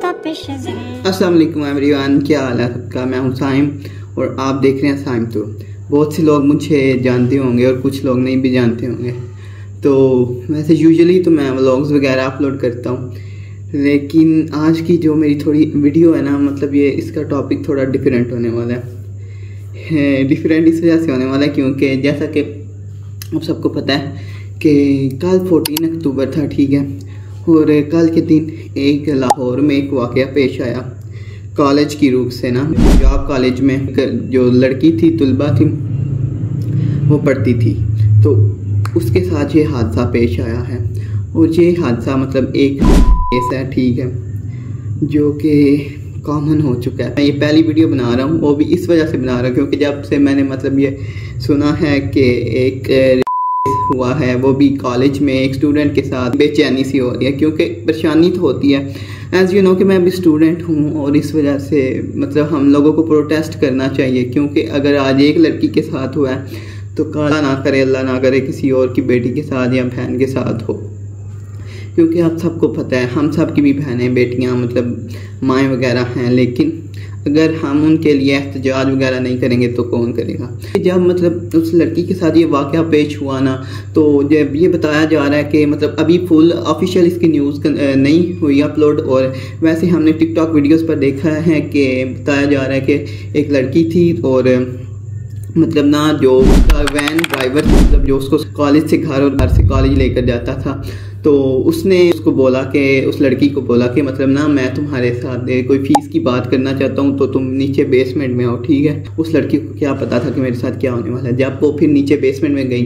अस्सलाम वालेकुम एवरीवन, क्या हाल है सबका। मैं हूं साइम और आप देख रहे हैं साइम टूर। बहुत से लोग मुझे जानते होंगे और कुछ लोग नहीं भी जानते होंगे। तो वैसे यूजुअली तो मैं व्लॉग्स वगैरह अपलोड करता हूं, लेकिन आज की जो मेरी थोड़ी वीडियो है ना, मतलब ये इसका टॉपिक थोड़ा डिफरेंट होने वाला है। डिफरेंट इस वजह से होने वाला है क्योंकि जैसा कि आप सबको पता है कि कल 14 अक्टूबर था, ठीक है। और कल के दिन एक लाहौर में एक वाक़या पेश आया कॉलेज की रूप से ना। पंजाब कॉलेज में जो लड़की थी, तुलबा थी, वो पढ़ती थी, तो उसके साथ ये हादसा पेश आया है। और ये हादसा मतलब एक केस है, ठीक है, जो कि कॉमन हो चुका है। मैं ये पहली वीडियो बना रहा हूँ, वो भी इस वजह से बना रहा हूँ क्योंकि जब से मैंने मतलब ये सुना है कि एक हुआ है, वो भी कॉलेज में एक स्टूडेंट के साथ, बेचैनी सी हो रही है क्योंकि परेशानी तो होती है। एज़ यू नो कि मैं भी स्टूडेंट हूँ और इस वजह से मतलब हम लोगों को प्रोटेस्ट करना चाहिए क्योंकि अगर आज एक लड़की के साथ हुआ है तो अल्लाह ना करे, अल्लाह ना करे किसी और की बेटी के साथ या बहन के साथ हो। क्योंकि आप सबको पता है हम सब की भी बहनें बेटियाँ मतलब माएँ वगैरह हैं, लेकिन अगर हम उनके लिए एहतजाज वगैरह नहीं करेंगे तो कौन करेगा। जब मतलब उस लड़की के साथ ये वाक़या पेश हुआ ना, तो जब ये बताया जा रहा है कि मतलब अभी फुल ऑफिशियल इसकी न्यूज़ नहीं हुई अपलोड, और वैसे हमने टिकटॉक वीडियोस पर देखा है कि बताया जा रहा है कि एक लड़की थी और मतलब ना जो वैन ड्राइवर मतलब जो उसको कॉलेज से घर और घर से कॉलेज लेकर जाता था, तो उसने उसको बोला कि उस लड़की को बोला कि मतलब ना मैं तुम्हारे साथ कोई फ़ीस की बात करना चाहता हूँ तो तुम नीचे बेसमेंट में आओ, ठीक है। उस लड़की को क्या पता था कि मेरे साथ क्या होने वाला है। जब वो फिर नीचे बेसमेंट में गई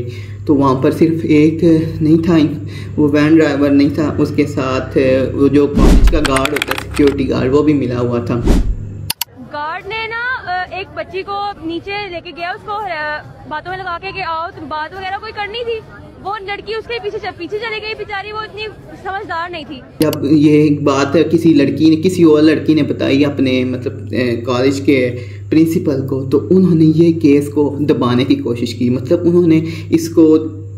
तो वहाँ पर सिर्फ एक नहीं था, वो वैन ड्राइवर नहीं था, उसके साथ वो जो कॉलेज का गार्ड होता है, सिक्योरिटी गार्ड, वो भी मिला हुआ था। गार्ड ने ना एक बच्ची को नीचे लेके गया, उसको बातों में लगा के आओ, तो बात वगैरह कोई करनी थी, वो लड़की उसके पीछे चली गई बेचारी, वो इतनी समझदार नहीं थी। जब ये बात किसी लड़की ने किसी और लड़की ने बताई अपने मतलब कॉलेज के प्रिंसिपल को, तो उन्होंने ये केस को दबाने की कोशिश की। मतलब उन्होंने इसको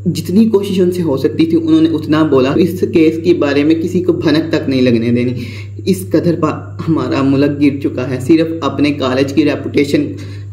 जितनी कोशिश उनसे हो सकती थी उन्होंने उतना बोला। इस केस के बारे में किसी को भनक तक नहीं लगने देनी। इस कदर पर हमारा मुल्क गिर चुका है, सिर्फ अपने कॉलेज की रेपुटेशन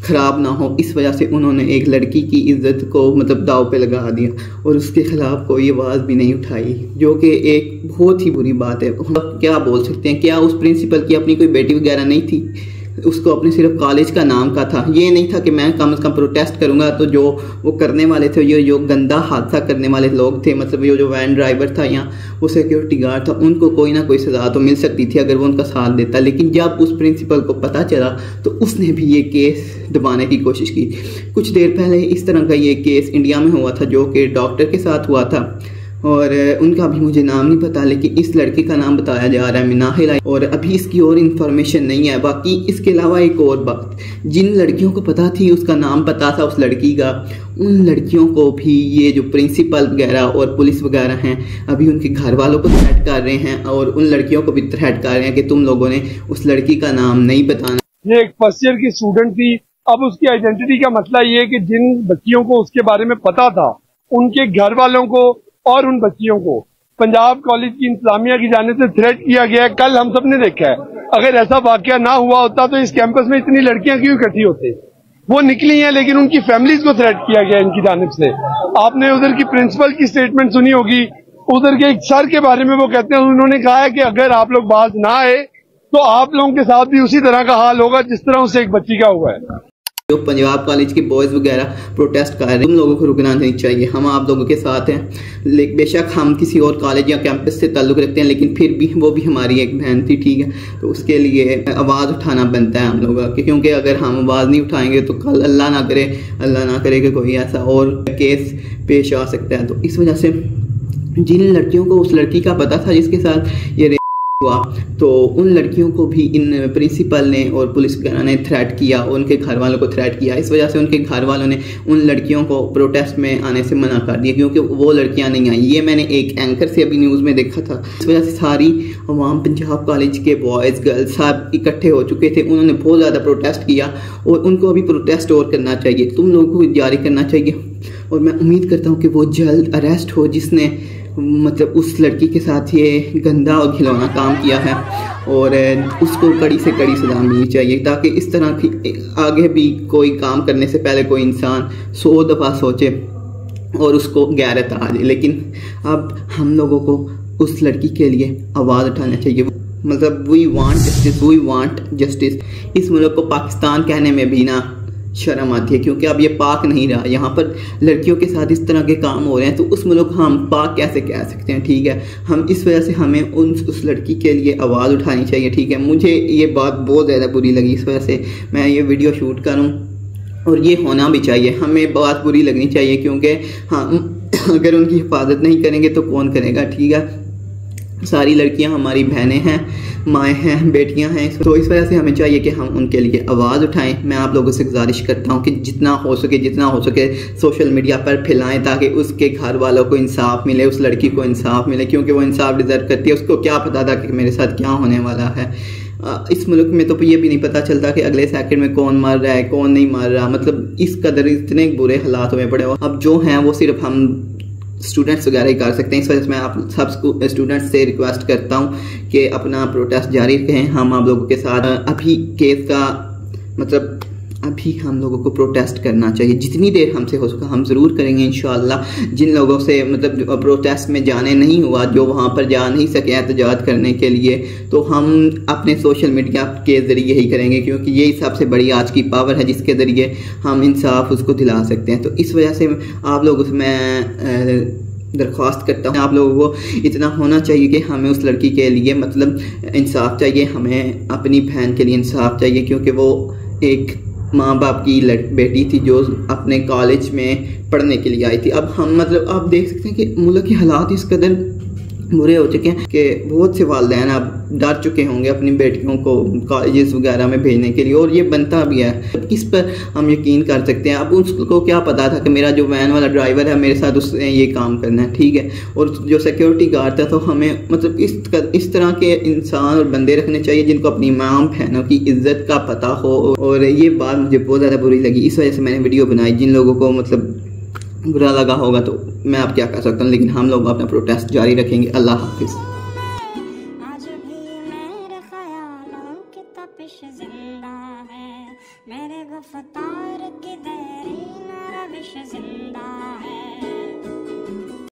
ख़राब ना हो इस वजह से उन्होंने एक लड़की की इज्जत को मतलब दाव पे लगा दिया और उसके ख़िलाफ़ कोई आवाज़ भी नहीं उठाई, जो कि एक बहुत ही बुरी बात है। हम क्या बोल सकते हैं, क्या उस प्रिंसिपल की अपनी कोई बेटी वगैरह नहीं थी? उसको अपने सिर्फ कॉलेज का नाम का था। ये नहीं था कि मैं कम से कम प्रोटेस्ट करूंगा, तो जो वो करने वाले थे, ये जो गंदा हादसा करने वाले लोग थे, मतलब ये जो वैन ड्राइवर था या वो सिक्योरिटी गार्ड था, उनको कोई ना कोई सज़ा तो मिल सकती थी अगर वो उनका साथ देता। लेकिन जब उस प्रिंसिपल को पता चला तो उसने भी ये केस दबाने की कोशिश की। कुछ देर पहले इस तरह का ये केस इंडिया में हुआ था जो कि डॉक्टर के साथ हुआ था, और उनका भी मुझे नाम नहीं पता, लेकिन इस लड़की का नाम बताया जा रहा है मिनाहिल, और अभी इसकी और इन्फॉर्मेशन नहीं है। बाकी इसके अलावा एक और बात, जिन लड़कियों को पता थी, उसका नाम पता था उस लड़की का, उन लड़कियों को भी ये जो प्रिंसिपल वगैरह और पुलिस वगैरह हैं अभी उनके घर वालों को थ्रेट कर रहे हैं और उन लड़कियों को भी थ्रेट कर रहे हैं कि तुम लोगों ने उस लड़की का नाम नहीं बताना। ये एक फर्स्ट ईयर की स्टूडेंट थी। अब उसकी आइडेंटिटी का मसला ये है कि जिन बच्चियों को उसके बारे में पता था, उनके घर वालों को और उन बच्चियों को पंजाब कॉलेज की इंतजामिया की जाने से थ्रेट किया गया है। कल हम सब ने देखा है, अगर ऐसा वाकया ना हुआ होता तो इस कैंपस में इतनी लड़कियां क्यों इकट्ठी होती? वो निकली हैं, लेकिन उनकी फैमिलीज को थ्रेट किया गया इनकी जानिब से। आपने उधर की प्रिंसिपल की स्टेटमेंट सुनी होगी, उधर के एक सर के बारे में वो कहते हैं, उन्होंने कहा है कि अगर आप लोग बाज ना आए तो आप लोगों के साथ भी उसी तरह का हाल होगा जिस तरह उससे एक बच्ची का हुआ है। जो पंजाब कॉलेज के बॉयज़ वगैरह प्रोटेस्ट कर रहे हैं, उन लोगों को रुकना नहीं चाहिए। हम आप लोगों के साथ हैं, लेकिन बेशक हम किसी और कॉलेज या कैंपस से ताल्लुक़ रखते हैं, लेकिन फिर भी वो भी हमारी एक बहन थी, ठीक है। तो उसके लिए आवाज़ उठाना बनता है हम लोगों का, क्योंकि अगर हम आवाज़ नहीं उठाएंगे तो कल अल्लाह ना करे कि कोई ऐसा और केस पेश आ सकता है। तो इस वजह से जिन लड़कियों को उस लड़की का पता था जिसके साथ ये हुआ, तो उन लड़कियों को भी इन प्रिंसिपल ने और पुलिस वगैरह ने थ्रेट किया, उनके घर वालों को थ्रेट किया। इस वजह से उनके घर वालों ने उन लड़कियों को प्रोटेस्ट में आने से मना कर दिया क्योंकि वो लड़कियां नहीं आई। ये मैंने एक एंकर से अभी न्यूज़ में देखा था। इस वजह से सारी अवाम पंजाब कॉलेज के बॉयज़ गर्ल्स सब इकट्ठे हो चुके थे, उन्होंने बहुत ज़्यादा प्रोटेस्ट किया और उनको अभी प्रोटेस्ट और करना चाहिए, तुम लोगों को जारी करना चाहिए। और मैं उम्मीद करता हूँ कि वो जल्द अरेस्ट हो जिसने मतलब उस लड़की के साथ ये गंदा और घिनौना काम किया है और उसको कड़ी से कड़ी सजा मिलनी चाहिए, ताकि इस तरह की आगे भी कोई काम करने से पहले कोई इंसान 100 दफ़ा सोचे और उसको गैरत आ जाए। लेकिन अब हम लोगों को उस लड़की के लिए आवाज़ उठाना चाहिए। मतलब वी वांट जस्टिस। इस मुल्क को पाकिस्तान कहने में भी ना शर्म आती है, क्योंकि अब ये पाक नहीं रहा। यहाँ पर लड़कियों के साथ इस तरह के काम हो रहे हैं, तो उस मुल्क हम पाक कैसे कह सकते हैं? ठीक है, हम इस वजह से हमें उस लड़की के लिए आवाज़ उठानी चाहिए। ठीक है, मुझे ये बात बहुत ज़्यादा बुरी लगी, इस वजह से मैं ये वीडियो शूट करूँ और ये होना भी चाहिए। हमें बात बुरी लगनी चाहिए, क्योंकि हम अगर उनकी हिफाजत नहीं करेंगे तो कौन करेगा? ठीक है, सारी लड़कियां हमारी बहनें हैं, माएँ हैं, बेटियां हैं, तो इस वजह से हमें चाहिए कि हम उनके लिए आवाज़ उठाएं। मैं आप लोगों से गुजारिश करता हूं कि जितना हो सके सोशल मीडिया पर फैलाएं, ताकि उसके घर वालों को इंसाफ मिले, उस लड़की को इंसाफ मिले, क्योंकि वो इंसाफ डिज़र्व करती है। उसको क्या पता था कि मेरे साथ क्या होने वाला है। इस मुल्क में तो ये भी नहीं पता चलता कि अगले सेकंड में कौन मर रहा है, कौन नहीं मर रहा। मतलब इस कदर इतने बुरे हालात में पड़े हो। अब जो हैं वो सिर्फ हम स्टूडेंट्स वगैरह ही कर सकते हैं। इस वजह से मैं आप सब स्टूडेंट्स से रिक्वेस्ट करता हूं कि अपना प्रोटेस्ट जारी रखें। हम आप लोगों के साथ अभी केस का मतलब अभी हम लोगों को प्रोटेस्ट करना चाहिए, जितनी देर हमसे हो सका हम ज़रूर करेंगे इंशाअल्लाह। जिन लोगों से मतलब प्रोटेस्ट में जाने नहीं हुआ, जो वहाँ पर जा नहीं सके एहतजाज करने के लिए, तो हम अपने सोशल मीडिया के ज़रिए ही करेंगे, क्योंकि यही सबसे बड़ी आज की पावर है जिसके ज़रिए हम इंसाफ उसको दिला सकते हैं। तो इस वजह से आप लोगों से मैं दरख्वास्त करता हूँ, आप लोगों को इतना होना चाहिए कि हमें उस लड़की के लिए मतलब इंसाफ चाहिए, हमें अपनी बहन के लिए इंसाफ चाहिए, क्योंकि वो एक माँ बाप की बेटी थी जो अपने कॉलेज में पढ़ने के लिए आई थी। अब हम मतलब आप देख सकते हैं कि मुल्क के हालात इस कदर बुरे हो चुके हैं कि बहुत से वालिदैन अब डर चुके होंगे अपनी बेटियों को कॉलेजेस वगैरह में भेजने के लिए, और ये बनता भी है। किस पर हम यकीन कर सकते हैं? अब उसको क्या पता था कि मेरा जो वैन वाला ड्राइवर है मेरे साथ उसने ये काम करना है, ठीक है, और जो सिक्योरिटी गार्ड था। तो हमें मतलब इस तरह के इंसान और बंदे रखने चाहिए जिनको अपनी माँ बहनों की इज्जत का पता हो। और ये बात मुझे बहुत ज़्यादा बुरी लगी, इस वजह से मैंने वीडियो बनाई। जिन लोगों को मतलब बुरा लगा होगा तो मैं आप क्या कर सकता हूँ, लेकिन हम लोग अपना प्रोटेस्ट जारी रखेंगे। अल्लाह हाफिज़। आज भी मेरे ख्यालों की तपिश जिंदा है, मेरे गुफ्तार की देरी न रविश जिंदा है।